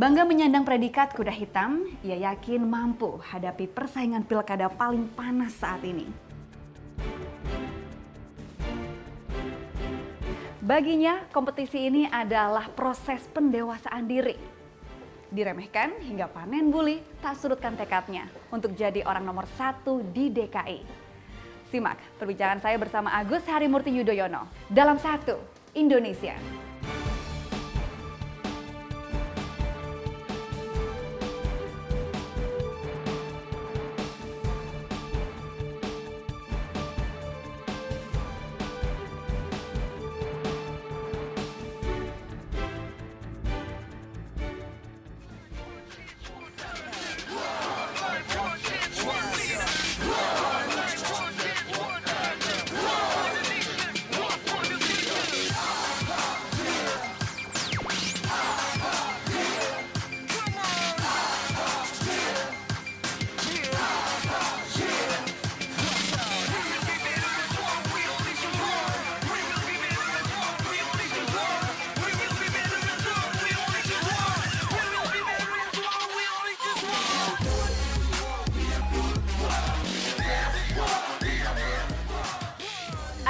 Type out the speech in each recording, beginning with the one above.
Bangga menyandang predikat kuda hitam, ia yakin mampu hadapi persaingan pilkada paling panas saat ini. Baginya, kompetisi ini adalah proses pendewasaan diri. Diremehkan hingga panen buli, tak surutkan tekadnya untuk jadi orang nomor 1 di DKI. Simak perbincangan saya bersama Agus Harimurti Yudhoyono dalam Satu Indonesia.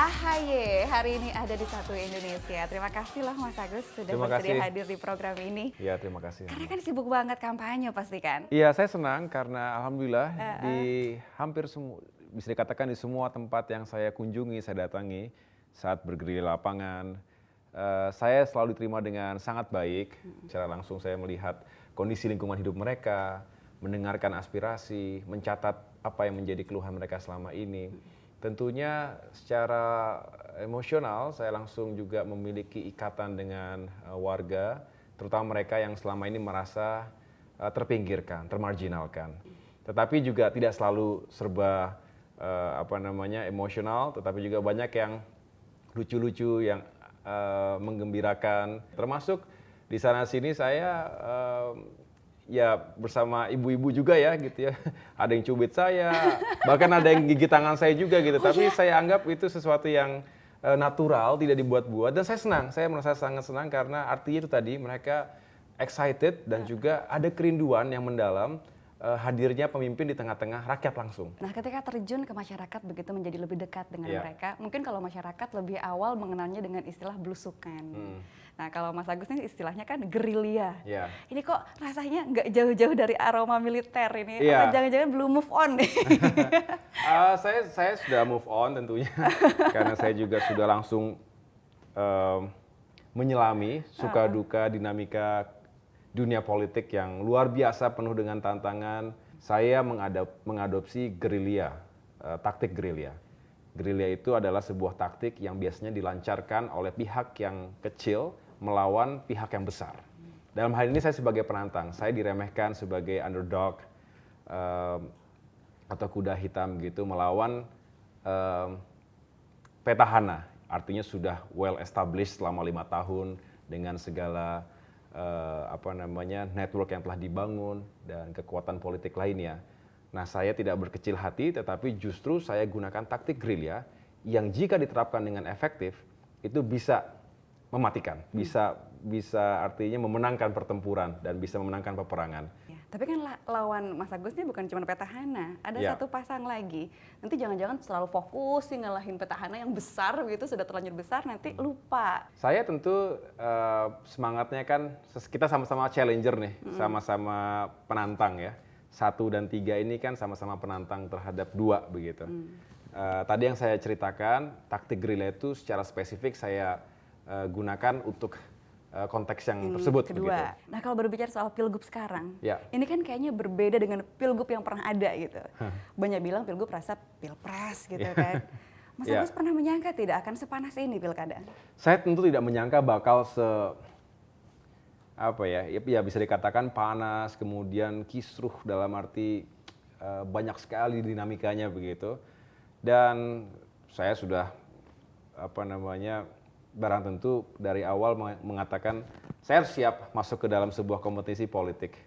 AHY hari ini ada di Satu Indonesia. Terima kasih loh Mas Agus sudah bersedia hadir di program ini. Iya, terima kasih. Karena kan sibuk banget kampanye pasti kan? Iya, saya senang karena alhamdulillah di hampir semua, bisa dikatakan di semua tempat yang saya kunjungi, saya datangi saat bergerilya lapangan, saya selalu diterima dengan sangat baik. Secara langsung saya melihat kondisi lingkungan hidup mereka, mendengarkan aspirasi, mencatat apa yang menjadi keluhan mereka selama ini. Tentunya secara emosional saya langsung juga memiliki ikatan dengan warga, terutama mereka yang selama ini merasa terpinggirkan, termarginalkan. Tetapi juga tidak selalu serba emosional, tetapi juga banyak yang lucu-lucu, yang menggembirakan. Termasuk di sana sini saya ya bersama ibu-ibu juga ya gitu ya. Ada yang cubit saya, bahkan ada yang gigit tangan saya juga gitu. Tapi saya anggap itu sesuatu yang natural, tidak dibuat-buat. Dan saya senang, saya merasa sangat senang karena artinya itu tadi mereka excited dan juga ada kerinduan yang mendalam hadirnya pemimpin di tengah-tengah rakyat langsung. Nah, ketika terjun ke masyarakat begitu menjadi lebih dekat dengan mereka, mungkin kalau masyarakat lebih awal mengenalnya dengan istilah blusukan. Nah, kalau Mas Agus ini istilahnya kan gerilya. Ini kok rasanya nggak jauh-jauh dari aroma militer ini? Apa jangan-jangan belum move on nih? Saya sudah move on tentunya, karena saya juga sudah langsung menyelami suka duka dinamika dunia politik yang luar biasa penuh dengan tantangan. Saya mengadopsi gerilya, taktik gerilya. Gerilya itu adalah sebuah taktik yang biasanya dilancarkan oleh pihak yang kecil melawan pihak yang besar. Dalam hal ini saya sebagai penantang, saya diremehkan sebagai underdog atau kuda hitam gitu melawan petahana. Artinya sudah well established selama 5 tahun dengan segala network yang telah dibangun dan kekuatan politik lainnya. Nah, saya tidak berkecil hati, tetapi justru saya gunakan taktik gerilya yang jika diterapkan dengan efektif itu bisa mematikan, bisa artinya memenangkan pertempuran dan bisa memenangkan peperangan. Tapi kan lawan Mas Agus ini bukan cuma petahana, ada satu pasang lagi. Nanti jangan-jangan selalu fokus sih ngalahin petahana yang besar begitu, sudah terlanjur besar, nanti lupa. Saya tentu semangatnya kan kita sama-sama challenger nih, sama-sama penantang ya. 1 dan 3 ini kan sama-sama penantang terhadap 2 begitu. Tadi yang saya ceritakan, taktik gerilya itu secara spesifik saya gunakan untuk konteks yang tersebut. Kedua. Begitu. Nah, kalau berbicara soal pilgub sekarang, ini kan kayaknya berbeda dengan pilgub yang pernah ada gitu. Banyak bilang pilgub rasa pilpres gitu kan. Mas Agus pernah menyangka tidak akan sepanas ini pilkada? Saya tentu tidak menyangka bakal bisa dikatakan panas, kemudian kisruh dalam arti banyak sekali dinamikanya begitu. Dan saya sudah barang tentu dari awal mengatakan saya siap masuk ke dalam sebuah kompetisi politik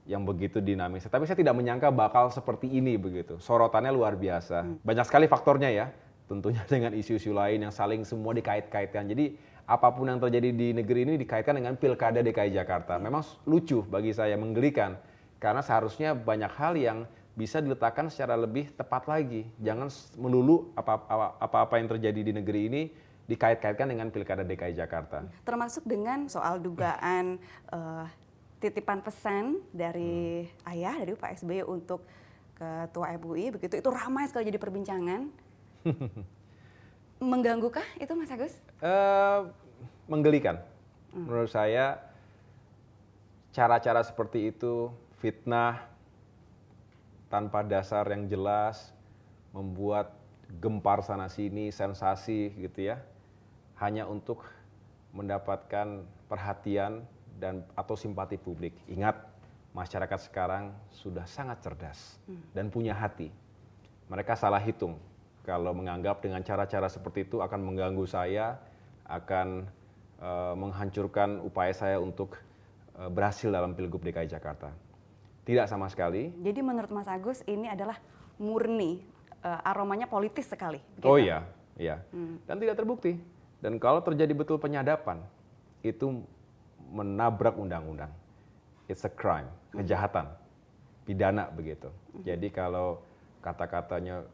yang begitu dinamis. Tapi saya tidak menyangka bakal seperti ini begitu. Sorotannya luar biasa. Banyak sekali faktornya ya. Tentunya dengan isu-isu lain yang saling semua dikait-kaitkan. Jadi apapun yang terjadi di negeri ini dikaitkan dengan Pilkada DKI Jakarta. Memang lucu bagi saya, menggelikan. Karena seharusnya banyak hal yang bisa diletakkan secara lebih tepat lagi. Jangan melulu apa-apa yang terjadi di negeri ini dikait-kaitkan dengan Pilkada DKI Jakarta. Termasuk dengan soal dugaan titipan pesan dari ayah, dari Pak SBY untuk Ketua MUI, begitu itu ramai sekali jadi perbincangan. Mengganggu itu Mas Agus? Menggelikan. Menurut saya cara-cara seperti itu, fitnah tanpa dasar yang jelas, membuat gempar sana sini, sensasi gitu ya, hanya untuk mendapatkan perhatian dan atau simpati publik. Ingat, masyarakat sekarang sudah sangat cerdas dan punya hati. Mereka salah hitung kalau menganggap dengan cara-cara seperti itu akan mengganggu saya, akan menghancurkan upaya saya untuk berhasil dalam Pilgub DKI Jakarta. Tidak sama sekali. Jadi menurut Mas Agus ini adalah murni, aromanya politis sekali. Begitu? Oh iya. Dan tidak terbukti. Dan kalau terjadi betul penyadapan, itu menabrak undang-undang. It's a crime, kejahatan, pidana begitu. Jadi kalau kata-katanya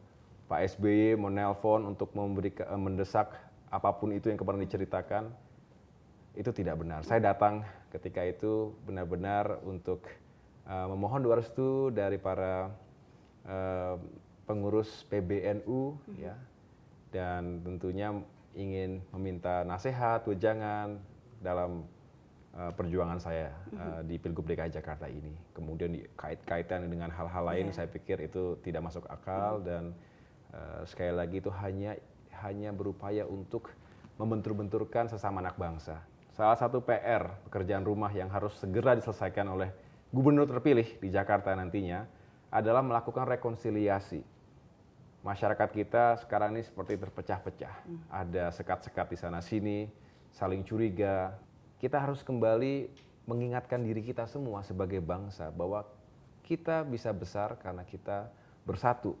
Pak SBY menelpon untuk mendesak apapun itu yang kemarin diceritakan, itu tidak benar. Saya datang ketika itu benar-benar untuk memohon doa restu dari para pengurus PBNU, ya, dan tentunya ingin meminta nasihat, wejangan dalam perjuangan saya di Pilgub DKI Jakarta ini. Kemudian dikait-kaitan dengan hal-hal lain, saya pikir itu tidak masuk akal dan sekali lagi itu hanya berupaya untuk membentur-benturkan sesama anak bangsa. Salah satu PR, pekerjaan rumah yang harus segera diselesaikan oleh gubernur terpilih di Jakarta nantinya adalah melakukan rekonsiliasi. Masyarakat kita sekarang ini seperti terpecah-pecah. Ada sekat-sekat di sana sini, saling curiga. Kita harus kembali mengingatkan diri kita semua sebagai bangsa bahwa kita bisa besar karena kita bersatu.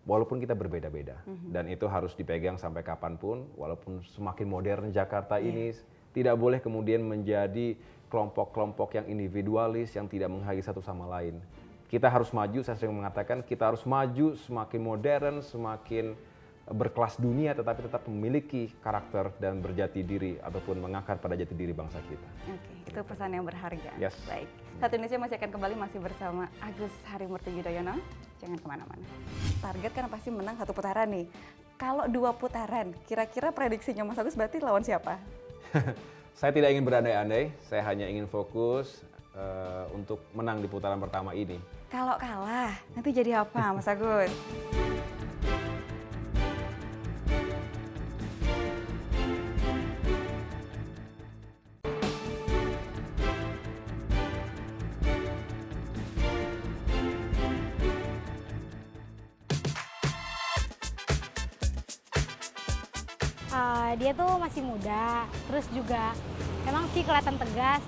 Walaupun kita berbeda-beda, dan itu harus dipegang sampai kapanpun, walaupun semakin modern Jakarta ini, tidak boleh kemudian menjadi kelompok-kelompok yang individualis, yang tidak menghargai satu sama lain. Kita harus maju, saya sering mengatakan kita harus maju semakin modern, semakin berkelas dunia, tetapi tetap memiliki karakter dan berjati diri, ataupun mengakar pada jati diri bangsa kita. Oke, itu pesan yang berharga. Yes. Baik, Satu Indonesia masih akan kembali masih bersama Agus Harimurti Yudhoyono. Jangan kemana-mana. Target kan pasti menang 1 putaran nih. Kalau 2 putaran, kira-kira prediksinya Mas Agus berarti lawan siapa? Saya tidak ingin berandai-andai, saya hanya ingin fokus untuk menang di putaran pertama ini. Kalau kalah, nanti jadi apa Mas Agus? Dia tuh masih muda, terus juga emang sih kelihatan tegas.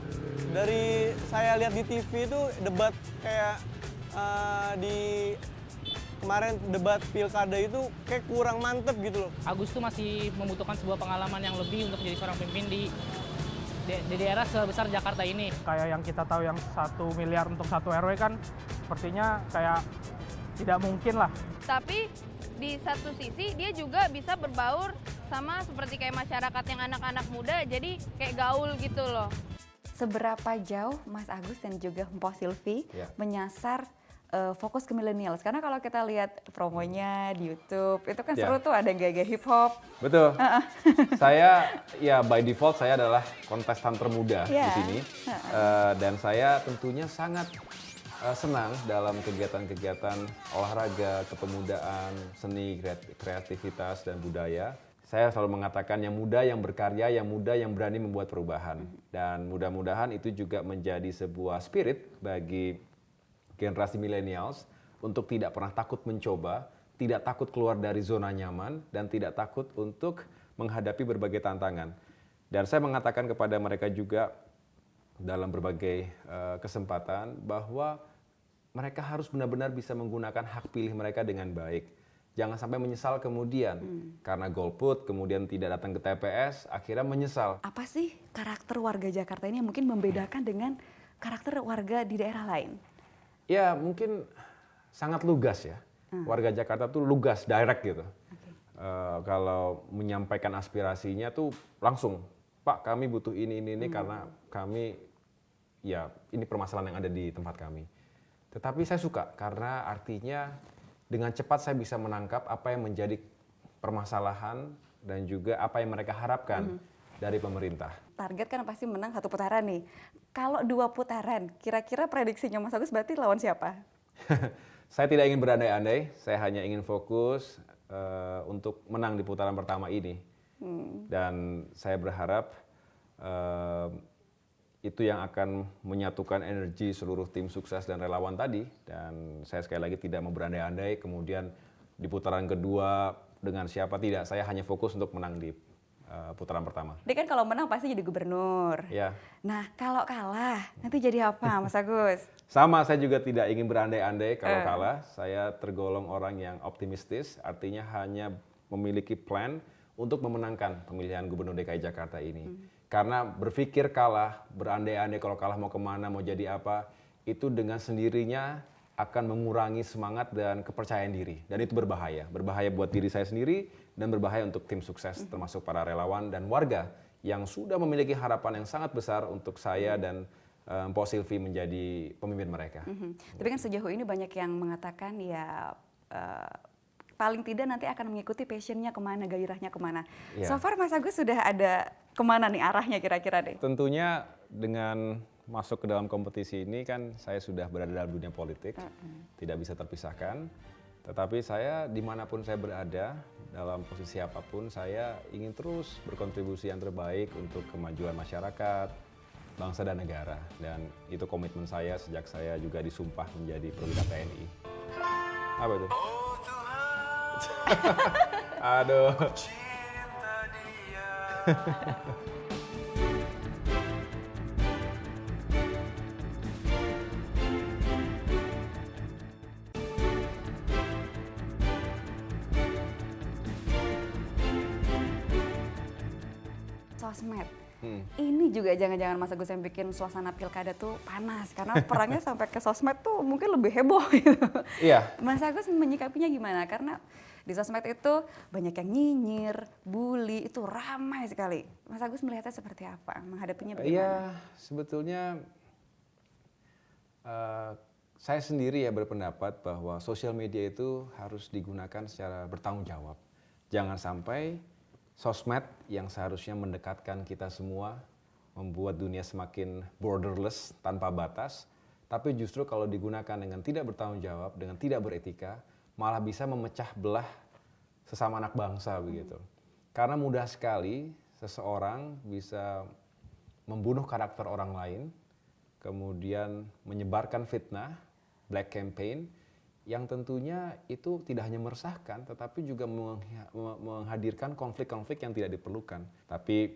Dari saya lihat di TV itu debat kayak di kemarin debat pilkada itu kayak kurang mantep gitu loh. Agus tuh masih membutuhkan sebuah pengalaman yang lebih untuk jadi seorang pemimpin di daerah sebesar Jakarta ini. Kayak yang kita tahu yang 1 miliar untuk 1 RW kan sepertinya kayak tidak mungkin lah. Tapi di satu sisi dia juga bisa berbaur sama seperti kayak masyarakat yang anak-anak muda, jadi kayak gaul gitu loh. Seberapa jauh Mas Agus dan juga Mpok Silvi menyasar fokus ke millennials? Karena kalau kita lihat promonya di YouTube, itu kan seru tuh, ada gaya-gaya hip hop. Betul. Saya ya by default saya adalah kontestan termuda di sini. Dan saya tentunya sangat senang dalam kegiatan-kegiatan olahraga, kepemudaan, seni, kreativitas, dan budaya. Saya selalu mengatakan yang muda, yang berkarya, yang muda, yang berani membuat perubahan. Dan mudah-mudahan itu juga menjadi sebuah spirit bagi generasi millennials untuk tidak pernah takut mencoba, tidak takut keluar dari zona nyaman, dan tidak takut untuk menghadapi berbagai tantangan. Dan saya mengatakan kepada mereka juga dalam berbagai kesempatan bahwa mereka harus benar-benar bisa menggunakan hak pilih mereka dengan baik. Jangan sampai menyesal kemudian karena golput, kemudian tidak datang ke TPS, akhirnya menyesal. Apa sih karakter warga Jakarta ini yang mungkin membedakan dengan karakter warga di daerah lain? Ya mungkin sangat lugas ya. Warga Jakarta tuh lugas, direct gitu. Kalau menyampaikan aspirasinya tuh langsung, Pak kami butuh ini karena kami, ya ini permasalahan yang ada di tempat kami. Tetapi saya suka karena artinya dengan cepat saya bisa menangkap apa yang menjadi permasalahan dan juga apa yang mereka harapkan dari pemerintah. Target kan pasti menang 1 putaran nih. Kalau 2 putaran, kira-kira prediksinya Mas Agus berarti lawan siapa? Saya tidak ingin berandai-andai, saya hanya ingin fokus untuk menang di putaran pertama ini. Dan saya berharap itu yang akan menyatukan energi seluruh tim sukses dan relawan tadi. Dan saya sekali lagi tidak mau berandai-andai, kemudian di putaran kedua dengan siapa tidak. Saya hanya fokus untuk menang di putaran pertama. Dia kan kalau menang pasti jadi gubernur. Ya. Nah kalau kalah nanti jadi apa Mas Agus? Sama, saya juga tidak ingin berandai-andai kalau kalah. Saya tergolong orang yang optimistis, artinya hanya memiliki plan untuk memenangkan pemilihan Gubernur DKI Jakarta ini. Karena berpikir kalah, berandai-andai kalau kalah mau kemana, mau jadi apa, itu dengan sendirinya akan mengurangi semangat dan kepercayaan diri. Dan itu berbahaya. Berbahaya buat diri saya sendiri dan berbahaya untuk tim sukses, termasuk para relawan dan warga yang sudah memiliki harapan yang sangat besar untuk saya dan Mpok Silvi menjadi pemimpin mereka. Tapi kan sejauh ini banyak yang mengatakan ya paling tidak nanti akan mengikuti passionnya kemana, gairahnya kemana. Ya. So far Mas Agus sudah ada kemana nih arahnya kira-kira deh? Tentunya dengan masuk ke dalam kompetisi ini kan saya sudah berada dalam dunia politik, tidak bisa terpisahkan. Tetapi saya dimanapun saya berada, dalam posisi apapun, saya ingin terus berkontribusi yang terbaik untuk kemajuan masyarakat, bangsa dan negara. Dan itu komitmen saya sejak saya juga disumpah menjadi perwira TNI. Apa itu? Aduh. Sosmed. Ini juga jangan-jangan Mas Agus yang bikin suasana pilkada tuh panas karena perangnya sampai ke sosmed tuh mungkin lebih heboh gitu. Iya. Mas Agus menyikapinya gimana? Karena di sosmed itu banyak yang nyinyir, bully, itu ramai sekali. Mas Agus melihatnya seperti apa? Menghadapinya bagaimana? Iya, sebetulnya saya sendiri ya berpendapat bahwa sosial media itu harus digunakan secara bertanggung jawab. Jangan sampai sosmed yang seharusnya mendekatkan kita semua, membuat dunia semakin borderless, tanpa batas, tapi justru kalau digunakan dengan tidak bertanggung jawab, dengan tidak beretika, malah bisa memecah belah sesama anak bangsa begitu. Karena mudah sekali seseorang bisa membunuh karakter orang lain, kemudian menyebarkan fitnah, black campaign, yang tentunya itu tidak hanya meresahkan, tetapi juga menghadirkan konflik-konflik yang tidak diperlukan. Tapi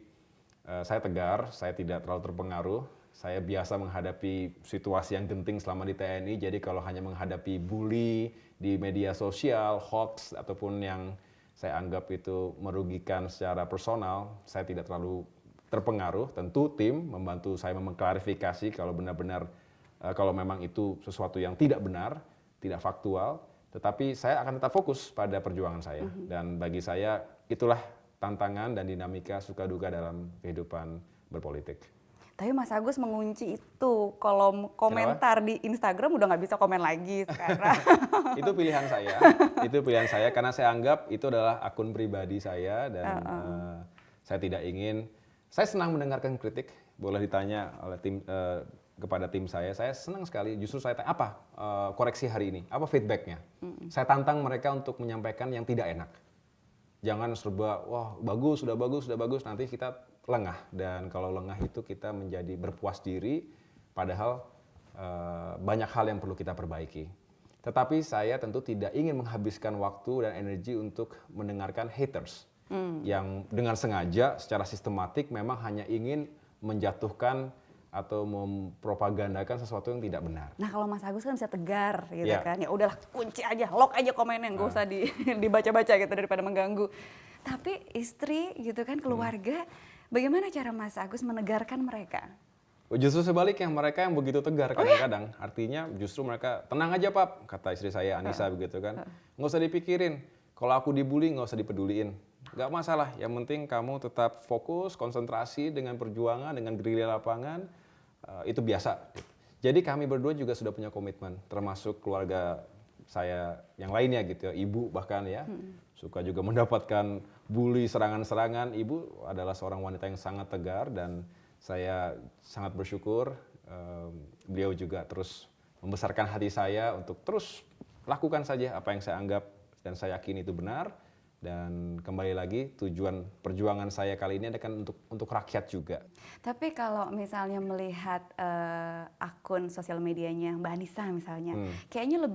saya tegar, saya tidak terlalu terpengaruh. Saya biasa menghadapi situasi yang genting selama di TNI, jadi kalau hanya menghadapi bully di media sosial, hoax, ataupun yang saya anggap itu merugikan secara personal, saya tidak terlalu terpengaruh. Tentu tim membantu saya mengklarifikasi kalau benar-benar, kalau memang itu sesuatu yang tidak benar, tidak faktual, tetapi saya akan tetap fokus pada perjuangan saya. Dan bagi saya itulah tantangan dan dinamika suka duka dalam kehidupan berpolitik. Tapi Mas Agus mengunci itu, kolom komentar di Instagram udah nggak bisa komen lagi sekarang. Itu pilihan saya, itu pilihan saya karena saya anggap itu adalah akun pribadi saya dan saya tidak ingin, saya senang mendengarkan kritik, boleh ditanya oleh tim, kepada tim saya senang sekali, justru saya tanya, apa koreksi hari ini, apa feedbacknya. Saya tantang mereka untuk menyampaikan yang tidak enak. Jangan serba, wah bagus, sudah bagus, nanti kita lengah. Dan kalau lengah itu kita menjadi berpuas diri, padahal banyak hal yang perlu kita perbaiki. Tetapi saya tentu tidak ingin menghabiskan waktu dan energi untuk mendengarkan haters. Yang dengan sengaja, secara sistematik memang hanya ingin menjatuhkan atau mempropagandakan sesuatu yang tidak benar. Nah kalau Mas Agus kan bisa tegar gitu Iya. kan, ya udahlah kunci aja, lock aja komennya, nggak usah dibaca-baca gitu daripada mengganggu. Tapi istri gitu kan, keluarga, bagaimana cara Mas Agus menegarkan mereka? Justru sebaliknya, mereka yang begitu tegar kadang-kadang. Artinya justru mereka, tenang aja Pap, kata istri saya Anissa begitu kan. Nggak usah dipikirin, kalau aku dibully nggak usah dipeduliin. Nggak masalah, yang penting kamu tetap fokus, konsentrasi dengan perjuangan, dengan gerilya lapangan, itu biasa. Jadi kami berdua juga sudah punya komitmen, termasuk keluarga saya yang lainnya gitu ya, ibu bahkan ya, suka juga mendapatkan bully, serangan-serangan. Ibu adalah seorang wanita yang sangat tegar dan saya sangat bersyukur beliau juga terus membesarkan hati saya untuk terus lakukan saja apa yang saya anggap dan saya yakin itu benar. Dan kembali lagi tujuan perjuangan saya kali ini adalah untuk rakyat juga. Tapi kalau misalnya melihat akun sosial medianya Mbak Anissa misalnya, kayaknya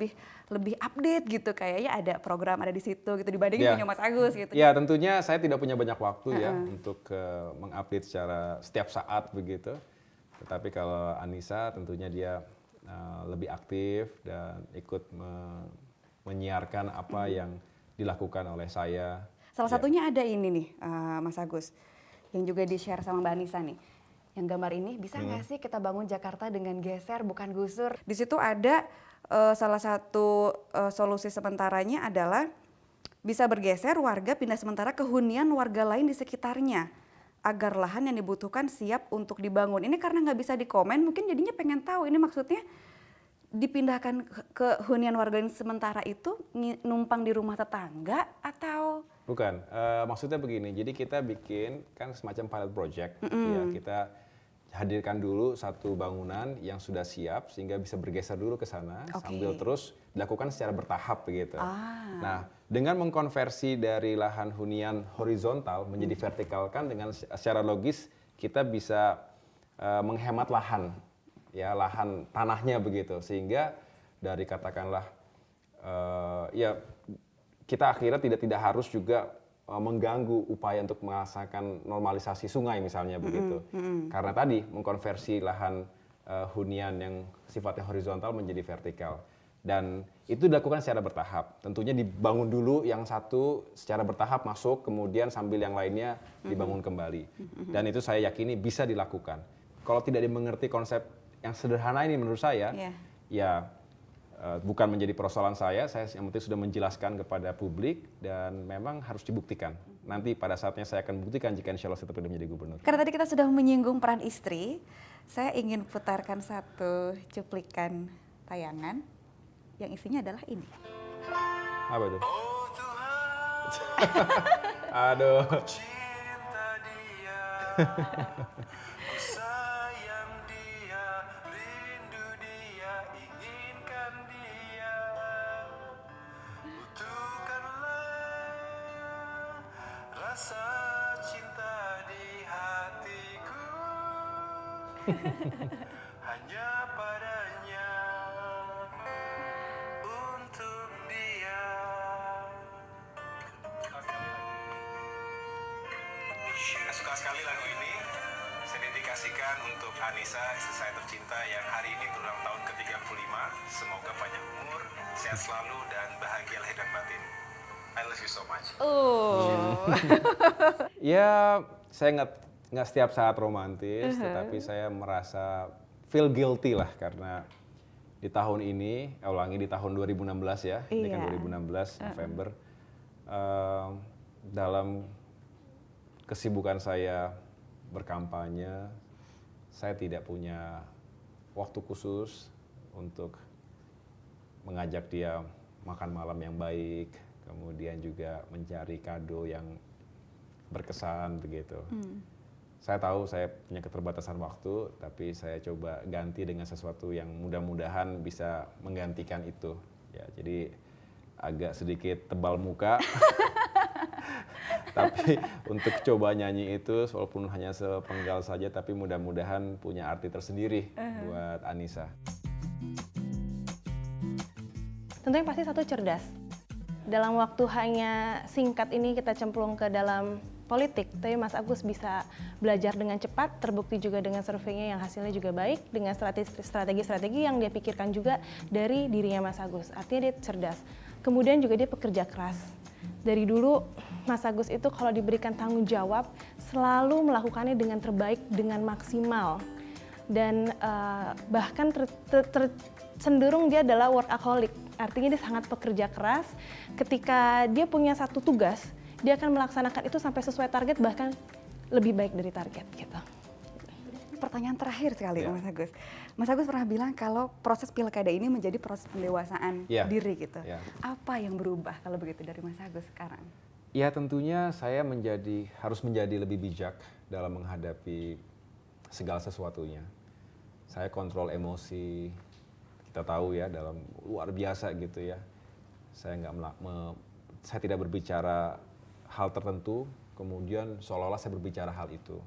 lebih update gitu, kayaknya ada program ada di situ gitu dibandingin punya Mas Agus gitu. Ya tentunya saya tidak punya banyak waktu ya untuk mengupdate secara setiap saat begitu. Tetapi kalau Anissa tentunya dia lebih aktif dan ikut menyiarkan apa yang dilakukan oleh saya. Salah satunya ada ini nih Mas Agus, yang juga di-share sama Mbak Anissa nih. Yang gambar ini, bisa nggak sih kita bangun Jakarta dengan geser bukan gusur? Di situ ada salah satu solusi sementaranya adalah bisa bergeser warga pindah sementara ke hunian warga lain di sekitarnya agar lahan yang dibutuhkan siap untuk dibangun. Ini karena nggak bisa dikomen, mungkin jadinya pengen tahu ini maksudnya dipindahkan ke hunian warga yang sementara itu numpang di rumah tetangga atau? Bukan, maksudnya begini, jadi kita bikin kan semacam pilot project, ya, kita hadirkan dulu satu bangunan yang sudah siap sehingga bisa bergeser dulu ke sana sambil terus dilakukan secara bertahap begitu. Nah, dengan mengkonversi dari lahan hunian horizontal menjadi vertikal kan dengan secara logis kita bisa menghemat lahan. Ya lahan tanahnya begitu, sehingga dari katakanlah ya kita akhirnya tidak harus juga mengganggu upaya untuk merasakan normalisasi sungai misalnya begitu, karena tadi mengkonversi lahan hunian yang sifatnya horizontal menjadi vertikal dan itu dilakukan secara bertahap. Tentunya dibangun dulu yang satu secara bertahap masuk, kemudian sambil yang lainnya dibangun kembali dan itu saya yakini bisa dilakukan. Kalau tidak dimengerti konsep yang sederhana ini menurut saya, ya bukan menjadi persoalan saya yang penting sudah menjelaskan kepada publik dan memang harus dibuktikan. Nanti pada saatnya saya akan buktikan jika insya Allah saya terpilih menjadi gubernur. Karena tadi kita sudah menyinggung peran istri, saya ingin putarkan satu cuplikan tayangan yang isinya adalah ini. Apa itu? Aduh. Rasa cinta di hatiku hanya padanya, untuk dia. Saya suka sekali lagu ini. Saya dedikasikan untuk Anissa, istri saya tercinta yang hari ini berulang tahun ke-35. Semoga panjang umur, sehat selalu dan bahagia lahir dan batin. I love you so much. Ya, saya nggak setiap saat romantis, tetapi saya merasa feel guilty lah karena di tahun ini, di tahun 2016 ya, ini kan 2016 November, dalam kesibukan saya berkampanye, saya tidak punya waktu khusus untuk mengajak dia makan malam yang baik, kemudian juga mencari kado yang berkesan begitu. Saya tahu saya punya keterbatasan waktu, tapi saya coba ganti dengan sesuatu yang mudah-mudahan bisa menggantikan itu. Ya, jadi agak sedikit tebal muka, tapi untuk coba nyanyi itu walaupun hanya sepenggal saja, tapi mudah-mudahan punya arti tersendiri buat Anissa. Tentunya pasti satu cerdas. Dalam waktu hanya singkat ini kita cemplung ke dalam politik, tapi Mas Agus bisa belajar dengan cepat, terbukti juga dengan surveinya yang hasilnya juga baik, dengan strategi-strategi yang dia pikirkan juga dari dirinya Mas Agus. Artinya dia cerdas. Kemudian juga dia pekerja keras. Dari dulu Mas Agus itu kalau diberikan tanggung jawab selalu melakukannya dengan terbaik, dengan maksimal. Dan bahkan cenderung dia adalah workaholic. Artinya dia sangat pekerja keras. Ketika dia punya satu tugas, dia akan melaksanakan itu sampai sesuai target, bahkan lebih baik dari target gitu. Pertanyaan terakhir sekali Mas Agus. Mas Agus pernah bilang kalau proses pilkada ini menjadi proses pendewasaan diri gitu. Apa yang berubah kalau begitu dari Mas Agus sekarang? Ya tentunya saya harus menjadi lebih bijak dalam menghadapi segala sesuatunya. Saya kontrol emosi, kita tahu ya dalam luar biasa gitu ya. Saya tidak berbicara hal tertentu, kemudian seolah-olah saya berbicara hal itu.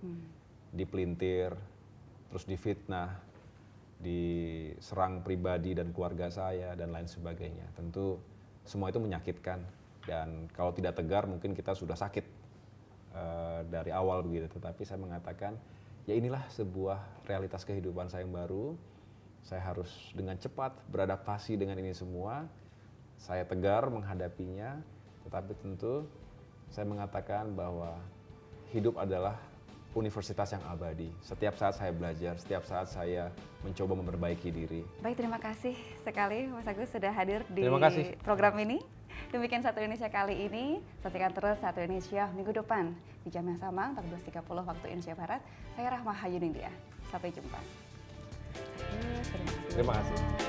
Dipelintir, terus difitnah, diserang pribadi dan keluarga saya dan lain sebagainya. Tentu semua itu menyakitkan dan kalau tidak tegar mungkin kita sudah sakit dari awal begitu. Tetapi saya mengatakan ya inilah sebuah realitas kehidupan saya yang baru. Saya harus dengan cepat beradaptasi dengan ini semua. Saya tegar menghadapinya, tetapi tentu saya mengatakan bahwa hidup adalah universitas yang abadi. Setiap saat saya belajar, setiap saat saya mencoba memperbaiki diri. Baik, terima kasih sekali Mas Agus sudah hadir di program ini. Demikian Satu Indonesia kali ini. Saksikan terus Satu Indonesia minggu depan di jam yang sama 14.30 waktu Indonesia Barat. Saya Rahma Hayunindya. Sampai jumpa. Terima kasih.